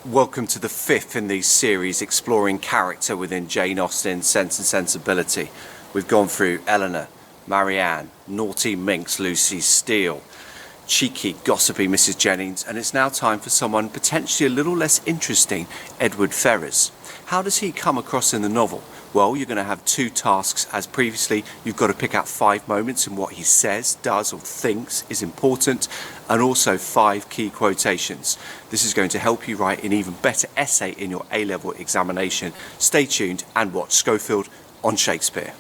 Welcome to the fifth in these series exploring character within Jane Austen's Sense and Sensibility. We've gone through Eleanor, Marianne, naughty minx Lucy Steele, cheeky, gossipy Mrs. Jennings, and it's now time for someone potentially a little less interesting, Edward Ferrars. How does he come across in the novel? Well, you're going to have two tasks. As previously, you've got to pick out 5 moments in what he says, does or thinks is important, and also 5 key quotations. This is going to help you write an even better essay in your A-level examination. Stay tuned and watch Schofield on Shakespeare.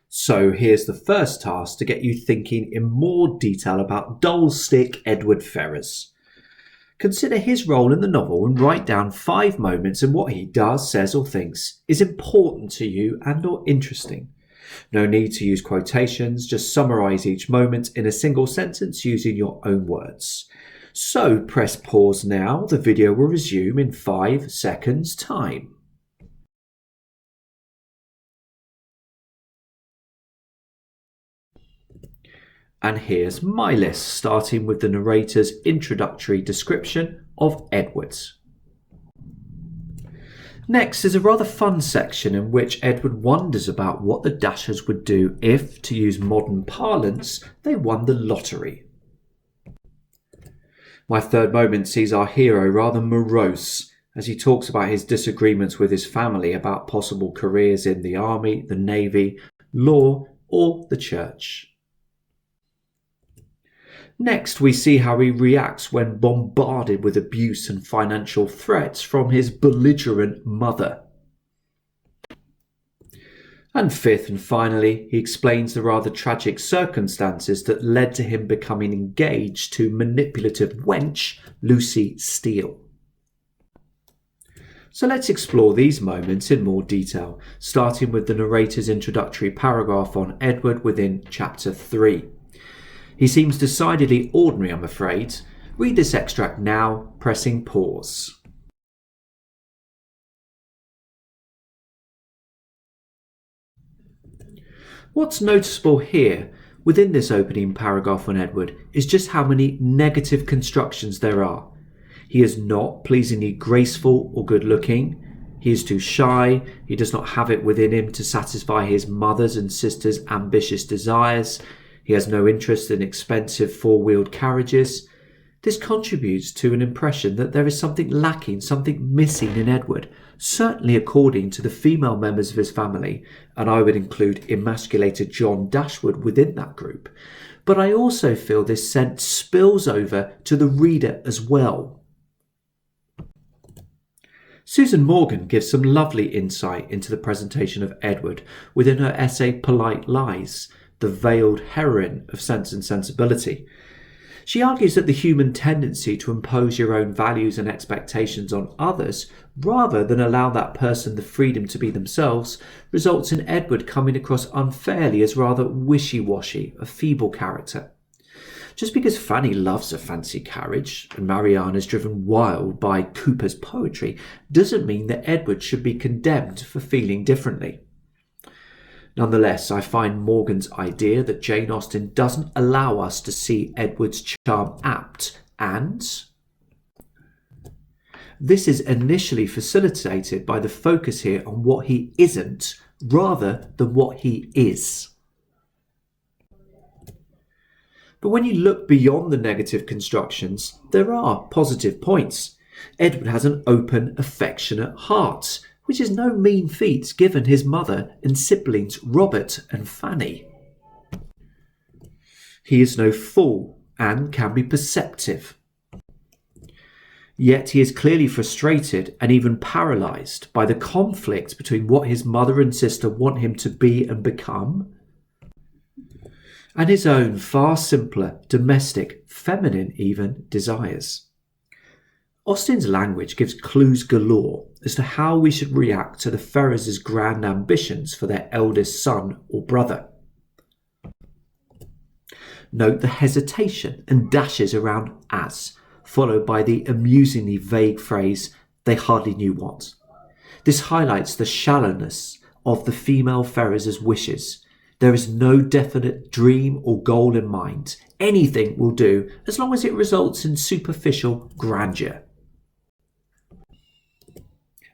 So here's the first task to get you thinking in more detail about Dullstick Edward Ferrars. Consider his role in the novel and write down 5 moments in what he does, says or thinks is important to you and or interesting. No need to use quotations, just summarise each moment in a single sentence using your own words. So press pause now, the video will resume in 5 seconds time. And here's my list, starting with the narrator's introductory description of Edward. Next is a rather fun section in which Edward wonders about what the Dashers would do if, to use modern parlance, they won the lottery. My third moment sees our hero rather morose as he talks about his disagreements with his family about possible careers in the army, the navy, law, or the church. Next, we see how he reacts when bombarded with abuse and financial threats from his belligerent mother. And fifth and finally, he explains the rather tragic circumstances that led to him becoming engaged to manipulative wench Lucy Steele. So let's explore these moments in more detail, starting with the narrator's introductory paragraph on Edward within chapter 3. He seems decidedly ordinary, I'm afraid. Read this extract now, pressing pause. What's noticeable here, within this opening paragraph on Edward, is just how many negative constructions there are. He is not pleasingly graceful or good-looking. He is too shy. He does not have it within him to satisfy his mother's and sister's ambitious desires. He has no interest in expensive 4-wheeled carriages. This contributes to an impression that there is something lacking, something missing in Edward, certainly according to the female members of his family, and I would include emasculated John Dashwood within that group. But I also feel this sense spills over to the reader as well. Susan Morgan gives some lovely insight into the presentation of Edward within her essay Polite Lies, the veiled heroine of Sense and Sensibility. She argues that the human tendency to impose your own values and expectations on others, rather than allow that person the freedom to be themselves, results in Edward coming across unfairly as rather wishy-washy, a feeble character. Just because Fanny loves a fancy carriage and Marianne is driven wild by Cooper's poetry doesn't mean that Edward should be condemned for feeling differently. Nonetheless, I find Morgan's idea that Jane Austen doesn't allow us to see Edward's charm apt, and this is initially facilitated by the focus here on what he isn't rather than what he is. But when you look beyond the negative constructions, there are positive points. Edward has an open, affectionate heart, which is no mean feat given his mother and siblings Robert and Fanny. He is no fool and can be perceptive. Yet he is clearly frustrated and even paralysed by the conflict between what his mother and sister want him to be and become, and his own far simpler, domestic, feminine even, desires. Austen's language gives clues galore as to how we should react to the Ferrars' grand ambitions for their eldest son or brother. Note the hesitation and dashes around as, followed by the amusingly vague phrase, they hardly knew what. This highlights the shallowness of the female Ferrars' wishes. There is no definite dream or goal in mind. Anything will do as long as it results in superficial grandeur.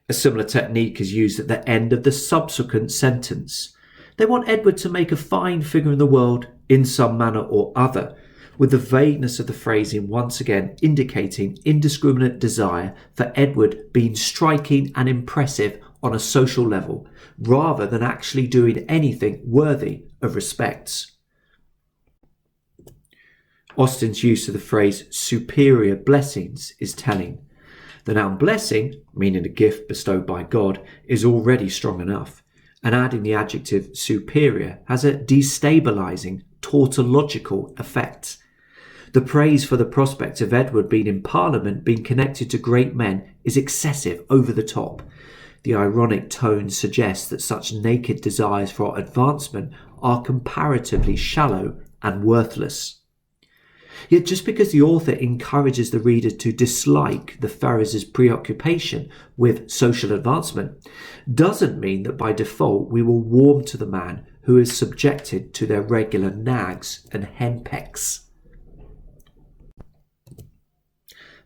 A similar technique is used at the end of the subsequent sentence. They want Edward to make a fine figure in the world in some manner or other, with the vagueness of the phrasing once again indicating indiscriminate desire for Edward being striking and impressive on a social level, rather than actually doing anything worthy of respect. Austen's use of the phrase superior blessings is telling. The noun blessing, meaning a gift bestowed by God, is already strong enough, and adding the adjective superior has a destabilising, tautological effect. The praise for the prospect of Edward being in Parliament, being connected to great men, is excessive, over the top. The ironic tone suggests that such naked desires for advancement are comparatively shallow and worthless. Yet just because the author encourages the reader to dislike the Ferrars' preoccupation with social advancement doesn't mean that by default we will warm to the man who is subjected to their regular nags and henpecks.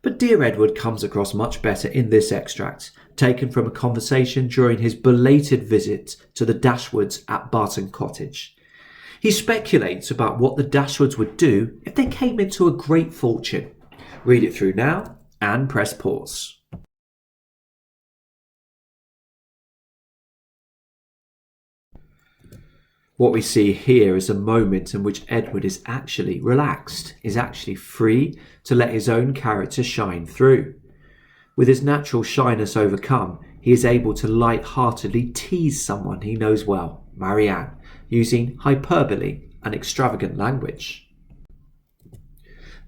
But dear Edward comes across much better in this extract, taken from a conversation during his belated visit to the Dashwoods at Barton Cottage. He speculates about what the Dashwoods would do if they came into a great fortune. Read it through now and press pause. What we see here is a moment in which Edward is actually relaxed, is actually free to let his own character shine through. With his natural shyness overcome, he is able to light-heartedly tease someone he knows well, Marianne, using hyperbole and extravagant language.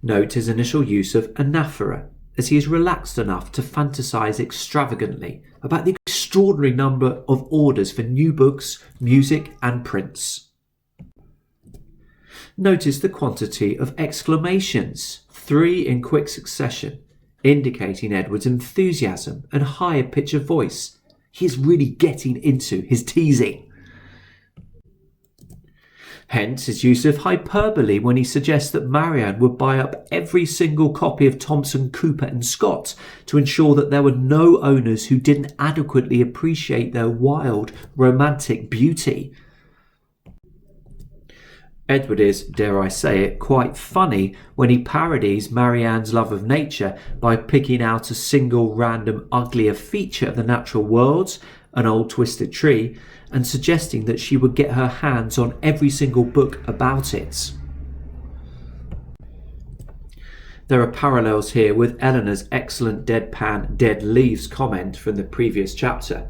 Note his initial use of anaphora, as he is relaxed enough to fantasize extravagantly about the extraordinary number of orders for new books, music and prints. Notice the quantity of exclamations, 3 in quick succession, indicating Edward's enthusiasm and higher pitch of voice. He is really getting into his teasing. Hence his use of hyperbole when he suggests that Marianne would buy up every single copy of Thomson, Cooper and Scott to ensure that there were no owners who didn't adequately appreciate their wild, romantic beauty. Edward is, dare I say it, quite funny when he parodies Marianne's love of nature by picking out a single random uglier feature of the natural world, an old twisted tree, and suggesting that she would get her hands on every single book about it. There are parallels here with Eleanor's excellent deadpan dead leaves comment from the previous chapter.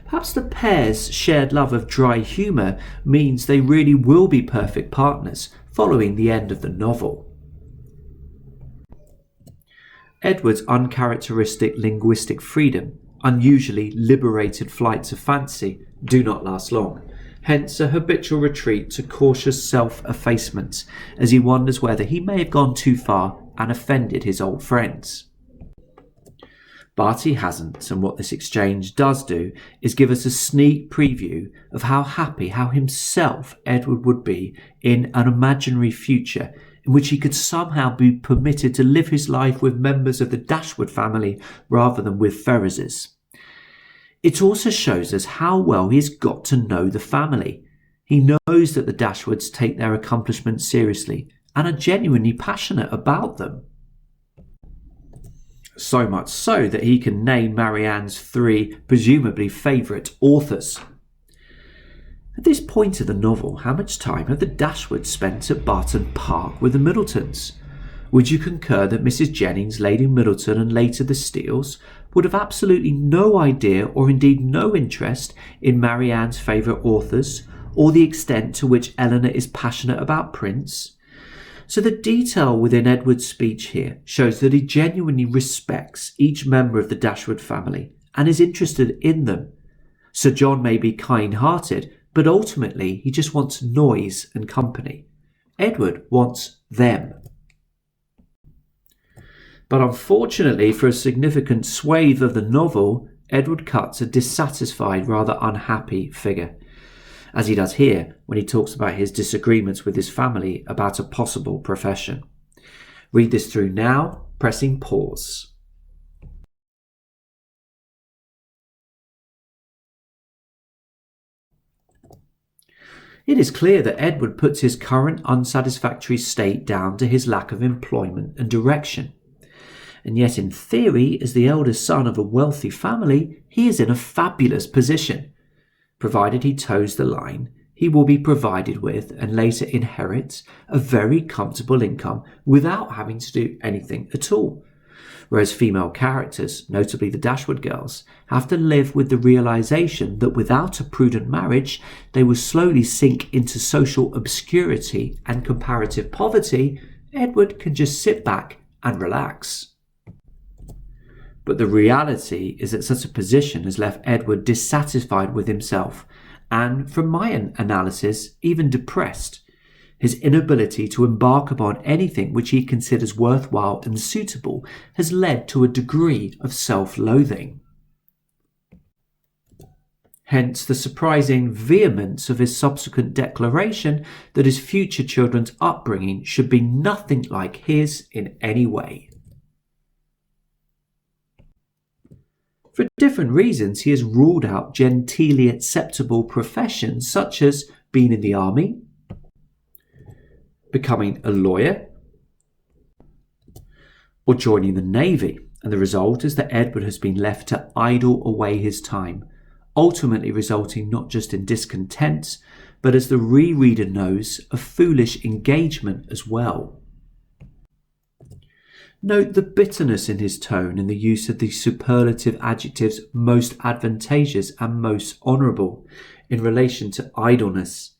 Perhaps the pair's shared love of dry humour means they really will be perfect partners following the end of the novel. Edward's uncharacteristic linguistic freedom, unusually liberated flights of fancy, do not last long, hence a habitual retreat to cautious self-effacement as he wonders whether he may have gone too far and offended his old friends. But he hasn't, and what this exchange does do is give us a sneak preview of how happy, how himself Edward would be in an imaginary future in which he could somehow be permitted to live his life with members of the Dashwood family rather than with Ferrars's. It also shows us how well he's got to know the family. He knows that the Dashwoods take their accomplishments seriously and are genuinely passionate about them. So much so that he can name Marianne's 3 presumably favourite authors. At this point of the novel, how much time have the Dashwoods spent at Barton Park with the Middletons? Would you concur that Mrs. Jennings, Lady Middleton and later the Steeles would have absolutely no idea or indeed no interest in Marianne's favourite authors or the extent to which Eleanor is passionate about Prince? So the detail within Edward's speech here shows that he genuinely respects each member of the Dashwood family and is interested in them. Sir John may be kind-hearted, but ultimately he just wants noise and company. Edward wants them. But unfortunately for a significant swathe of the novel, Edward cuts a dissatisfied, rather unhappy figure, as he does here when he talks about his disagreements with his family about a possible profession. Read this through now, pressing pause. It is clear that Edward puts his current unsatisfactory state down to his lack of employment and direction. And yet in theory, as the eldest son of a wealthy family, he is in a fabulous position. Provided he toes the line, he will be provided with and later inherits a very comfortable income without having to do anything at all. Whereas female characters, notably the Dashwood girls, have to live with the realization that without a prudent marriage, they will slowly sink into social obscurity and comparative poverty. Edward can just sit back and relax. But the reality is that such a position has left Edward dissatisfied with himself and, from my analysis, even depressed. His inability to embark upon anything which he considers worthwhile and suitable has led to a degree of self-loathing. Hence the surprising vehemence of his subsequent declaration that his future children's upbringing should be nothing like his in any way. For different reasons, he has ruled out genteelly acceptable professions such as being in the army, becoming a lawyer, or joining the navy, and the result is that Edward has been left to idle away his time, ultimately resulting not just in discontent, but, as the rereader knows, a foolish engagement as well. Note the bitterness in his tone in the use of the superlative adjectives most advantageous and most honourable in relation to idleness.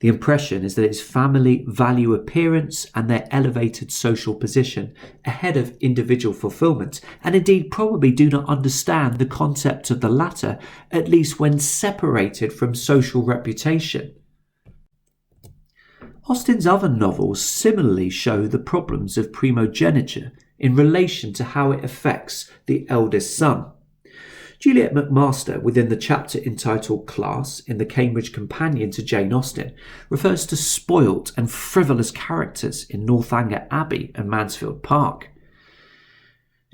The impression is that his family value appearance and their elevated social position ahead of individual fulfilment, and indeed probably do not understand the concept of the latter, at least when separated from social reputation. Austen's other novels similarly show the problems of primogeniture in relation to how it affects the eldest son. Juliet McMaster, within the chapter entitled Class in the Cambridge Companion to Jane Austen, refers to spoilt and frivolous characters in Northanger Abbey and Mansfield Park.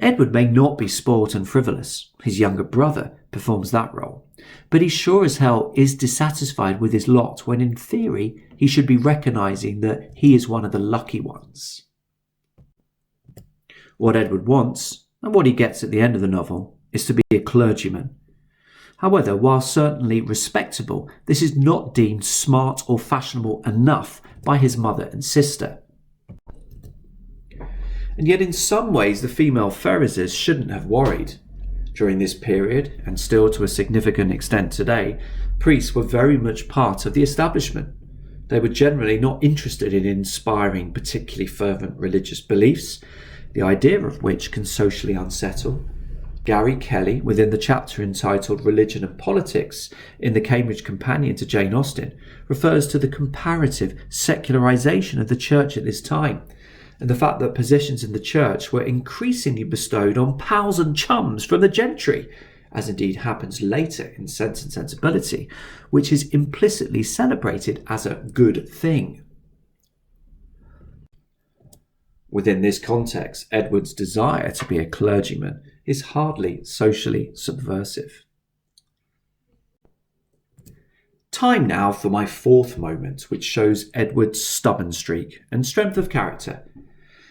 Edward may not be spoilt and frivolous, his younger brother performs that role, but he sure as hell is dissatisfied with his lot when in theory he should be recognising that he is one of the lucky ones. What Edward wants, and what he gets at the end of the novel, is to be a clergyman. However, while certainly respectable, this is not deemed smart or fashionable enough by his mother and sister. And yet in some ways the female Ferrarses shouldn't have worried. During this period, and still to a significant extent today, priests were very much part of the establishment. They were generally not interested in inspiring particularly fervent religious beliefs, the idea of which can socially unsettle. Gary Kelly, within the chapter entitled Religion and Politics in the Cambridge Companion to Jane Austen, refers to the comparative secularisation of the church at this time, and the fact that positions in the church were increasingly bestowed on pals and chums from the gentry, as indeed happens later in Sense and Sensibility, which is implicitly celebrated as a good thing. Within this context, Edward's desire to be a clergyman is hardly socially subversive. Time now for my fourth moment, which shows Edward's stubborn streak and strength of character.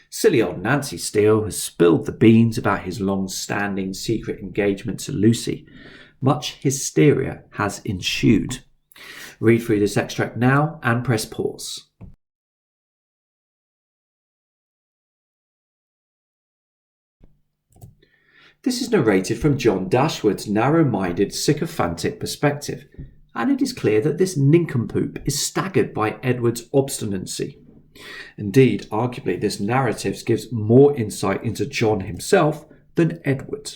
Silly old Nancy Steele has spilled the beans about his long-standing secret engagement to Lucy. Much hysteria has ensued. Read through this extract now and press pause. This is narrated from John Dashwood's narrow-minded, sycophantic perspective, and it is clear that this nincompoop is staggered by Edward's obstinacy. Indeed, arguably, this narrative gives more insight into John himself than Edward.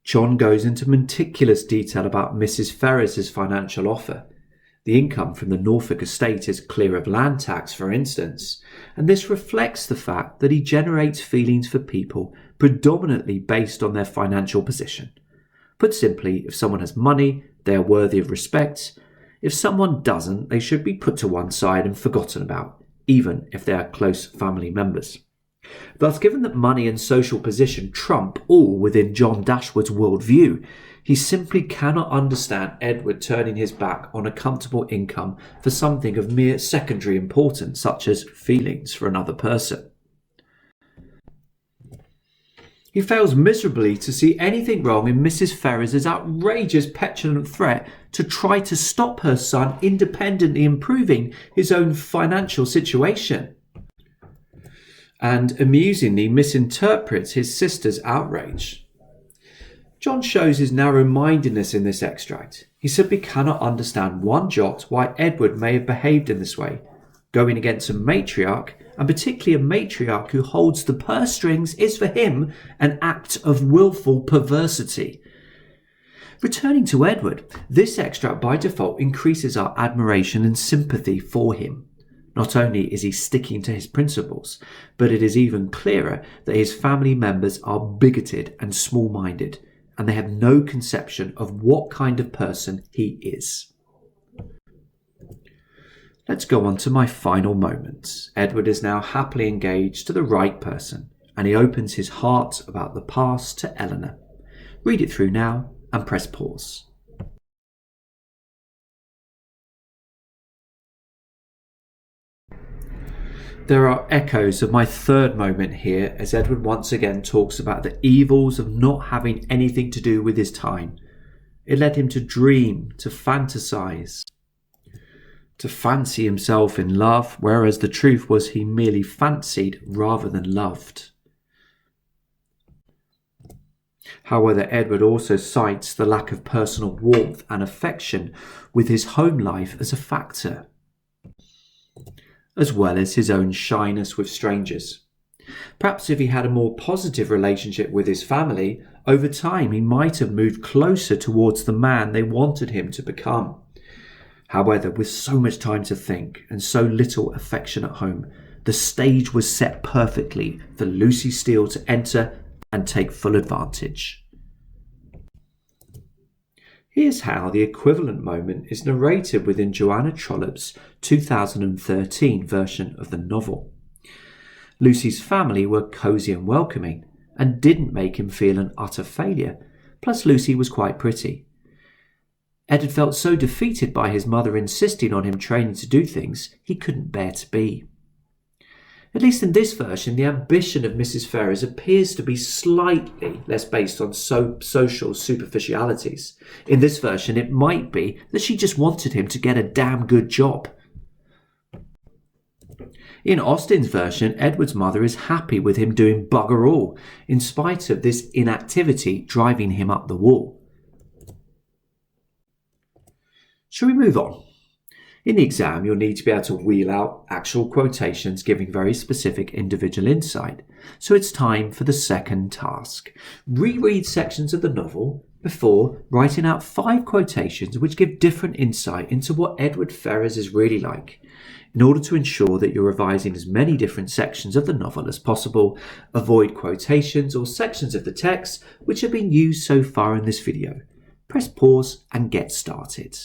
John goes into meticulous detail about Mrs. Ferrars's financial offer, The income from the Norfolk estate is clear of land tax, for instance, and this reflects the fact that he generates feelings for people predominantly based on their financial position. Put simply, if someone has money, they are worthy of respect. If someone doesn't, they should be put to one side and forgotten about, even if they are close family members. Thus, given that money and social position trump all within John Dashwood's worldview, he simply cannot understand Edward turning his back on a comfortable income for something of mere secondary importance, such as feelings for another person. He fails miserably to see anything wrong in Mrs. Ferrars' outrageous petulant threat to try to stop her son independently improving his own financial situation, and amusingly misinterprets his sister's outrage. John shows his narrow-mindedness in this extract. He simply cannot understand one jot why Edward may have behaved in this way. Going against a matriarch, and particularly a matriarch who holds the purse strings, is for him an act of willful perversity. Returning to Edward, this extract by default increases our admiration and sympathy for him. Not only is he sticking to his principles, but it is even clearer that his family members are bigoted and small-minded, and they have no conception of what kind of person he is. Let's go on to my final moments. Edward is now happily engaged to the right person, and he opens his heart about the past to Eleanor. Read it through now and press pause. There are echoes of my third moment here as Edward once again talks about the evils of not having anything to do with his time. It led him to dream, to fantasize, to fancy himself in love, whereas the truth was he merely fancied rather than loved. However, Edward also cites the lack of personal warmth and affection with his home life as a factor, as well as his own shyness with strangers. Perhaps if he had a more positive relationship with his family, over time he might have moved closer towards the man they wanted him to become. However, with so much time to think and so little affection at home, the stage was set perfectly for Lucy Steele to enter and take full advantage. Here's how the equivalent moment is narrated within Joanna Trollope's 2013 version of the novel. Lucy's family were cosy and welcoming and didn't make him feel an utter failure, plus Lucy was quite pretty. Ed had felt so defeated by his mother insisting on him training to do things he couldn't bear to be. At least in this version, the ambition of Mrs. Ferrars appears to be slightly less based on social superficialities. In this version, it might be that she just wanted him to get a damn good job. In Austen's version, Edward's mother is happy with him doing bugger all, in spite of this inactivity driving him up the wall. Shall we move on? In the exam, you'll need to be able to wheel out actual quotations giving very specific individual insight. So it's time for the second task. Reread sections of the novel before writing out 5 quotations which give different insight into what Edward Ferrars is really like. In order to ensure that you're revising as many different sections of the novel as possible, avoid quotations or sections of the text which have been used so far in this video. Press pause and get started.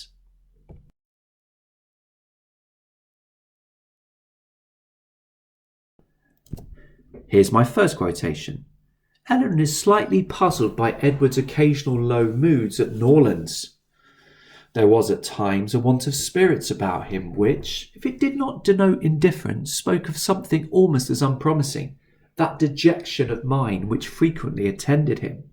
Here's my first quotation. Eleanor is slightly puzzled by Edward's occasional low moods at Norlands. There was at times a want of spirits about him which, if it did not denote indifference, spoke of something almost as unpromising, that dejection of mind which frequently attended him.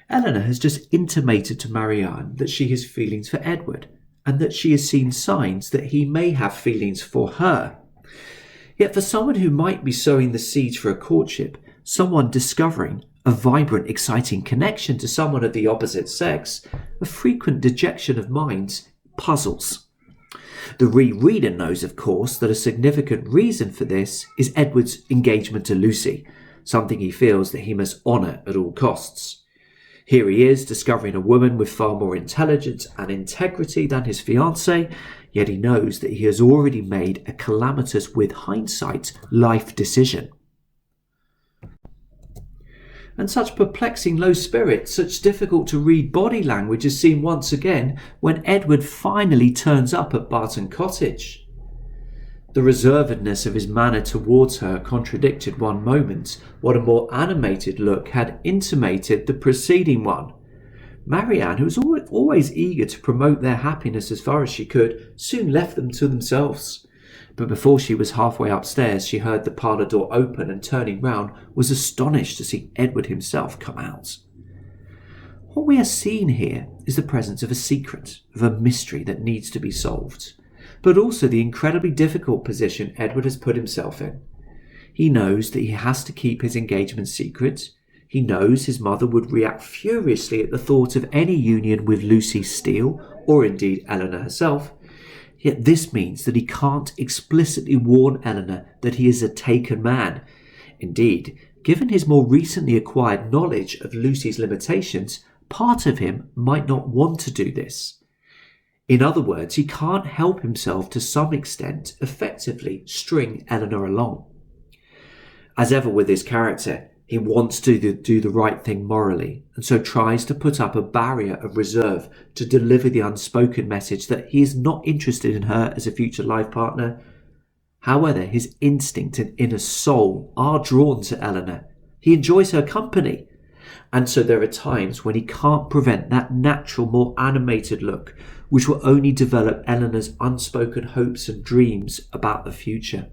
Eleanor has just intimated to Marianne that she has feelings for Edward, and that she has seen signs that he may have feelings for her. Yet for someone who might be sowing the seeds for a courtship, someone discovering a vibrant, exciting connection to someone of the opposite sex, a frequent dejection of minds puzzles. The rereader knows, of course, that a significant reason for this is Edward's engagement to Lucy, something he feels that he must honour at all costs. Here he is, discovering a woman with far more intelligence and integrity than his fiancée, yet he knows that he has already made a calamitous, with hindsight, life decision. And such perplexing low spirits, such difficult to read body language is seen once again when Edward finally turns up at Barton Cottage. The reservedness of his manner towards her contradicted one moment, what a more animated look had intimated the preceding one. Marianne, who was always eager to promote their happiness as far as she could, soon left them to themselves. But before she was halfway upstairs, she heard the parlour door open and, turning round, was astonished to see Edward himself come out. What we are seeing here is the presence of a secret, of a mystery that needs to be solved, but also the incredibly difficult position Edward has put himself in. He knows that he has to keep his engagement secret. He knows his mother would react furiously at the thought of any union with Lucy Steele, or indeed Eleanor herself. Yet this means that he can't explicitly warn Eleanor that he is a taken man. Indeed, given his more recently acquired knowledge of Lucy's limitations, part of him might not want to do this. In other words, he can't help himself to some extent effectively string Eleanor along. As ever with his character, he wants to do the right thing morally, and so tries to put up a barrier of reserve to deliver the unspoken message that he is not interested in her as a future life partner. However, his instinct and inner soul are drawn to Eleanor. He enjoys her company, and so there are times when he can't prevent that natural, more animated look, which will only develop Eleanor's unspoken hopes and dreams about the future.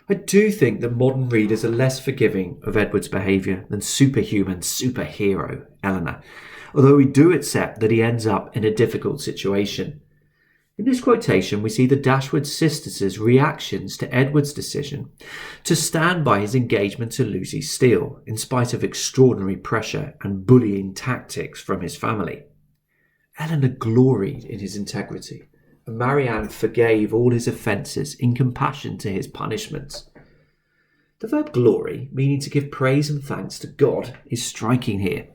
I do think that modern readers are less forgiving of Edward's behaviour than superhuman superhero Eleanor, although we do accept that he ends up in a difficult situation. In this quotation, we see the Dashwood sisters' reactions to Edward's decision to stand by his engagement to Lucy Steele, in spite of extraordinary pressure and bullying tactics from his family. Eleanor gloried in his integrity, and Marianne forgave all his offences in compassion to his punishments. The verb glory, meaning to give praise and thanks to God, is striking here.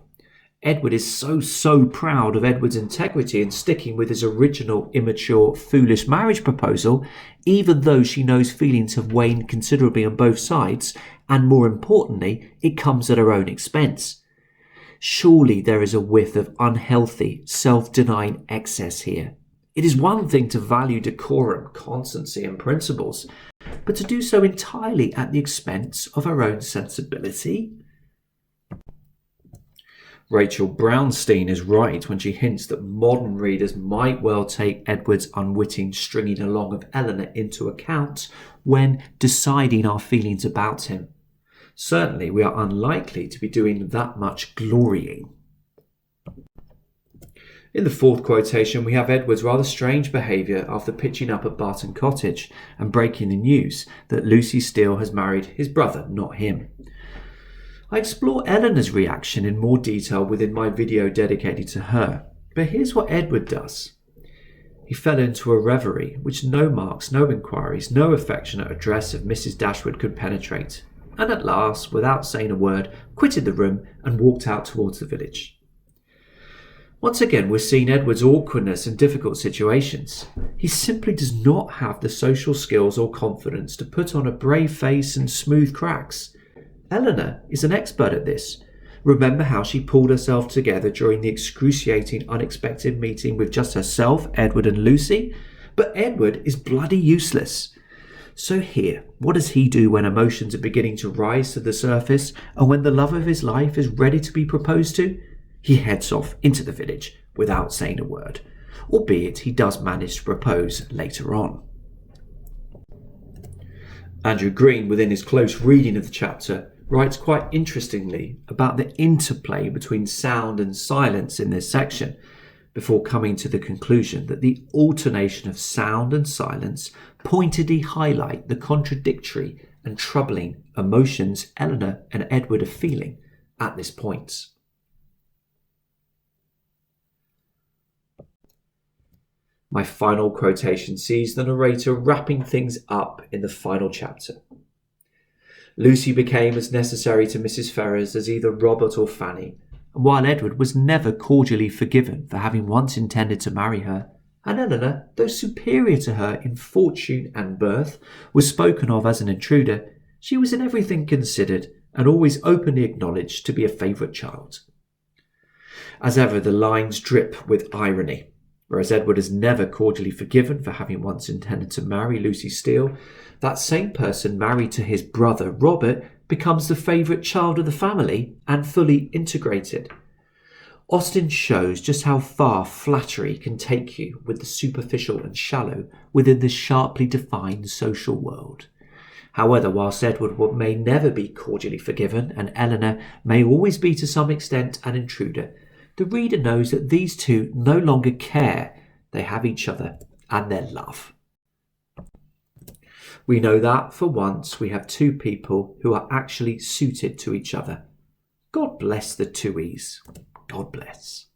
Edward is so proud of Edward's integrity in sticking with his original immature, foolish marriage proposal, even though she knows feelings have waned considerably on both sides, and more importantly, it comes at her own expense. Surely there is a whiff of unhealthy, self-denying excess here. It is one thing to value decorum, constancy and principles, but to do so entirely at the expense of her own sensibility? Rachel Brownstein is right when she hints that modern readers might well take Edward's unwitting stringing along of Eleanor into account when deciding our feelings about him. Certainly we are unlikely to be doing that much glorying. In the fourth quotation, we have Edward's rather strange behaviour after pitching up at Barton Cottage and breaking the news that Lucy Steele has married his brother, not him. I explore Eleanor's reaction in more detail within my video dedicated to her, but here's what Edward does. He fell into a reverie which no marks, no inquiries, no affectionate address of Mrs. Dashwood could penetrate, and at last, without saying a word, quitted the room and walked out towards the village. Once again, we're seeing Edward's awkwardness in difficult situations. He simply does not have the social skills or confidence to put on a brave face and smooth cracks. Eleanor is an expert at this. Remember how she pulled herself together during the excruciating, unexpected meeting with just herself, Edward and Lucy? But Edward is bloody useless. So here, what does he do when emotions are beginning to rise to the surface and when the love of his life is ready to be proposed to? He heads off into the village without saying a word, albeit he does manage to propose later on. Andrew Green, within his close reading of the chapter, writes quite interestingly about the interplay between sound and silence in this section, before coming to the conclusion that the alternation of sound and silence pointedly highlight the contradictory and troubling emotions Eleanor and Edward are feeling at this point. My final quotation sees the narrator wrapping things up in the final chapter. Lucy became as necessary to Mrs. Ferrars as either Robert or Fanny, and while Edward was never cordially forgiven for having once intended to marry her, and Eleanor, though superior to her in fortune and birth, was spoken of as an intruder, she was in everything considered and always openly acknowledged to be a favourite child. As ever, the lines drip with irony. Whereas Edward is never cordially forgiven for having once intended to marry Lucy Steele, that same person married to his brother Robert becomes the favourite child of the family and fully integrated. Austen shows just how far flattery can take you with the superficial and shallow within this sharply defined social world. However, whilst Edward may never be cordially forgiven and Eleanor may always be to some extent an intruder, the reader knows that these two no longer care. They have each other and their love. We know that, for once, we have two people who are actually suited to each other. God bless the two E's. God bless.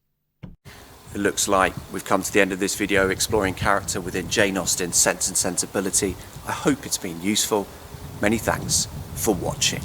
It looks like we've come to the end of this video exploring character within Jane Austen's Sense and Sensibility. I hope it's been useful. Many thanks for watching.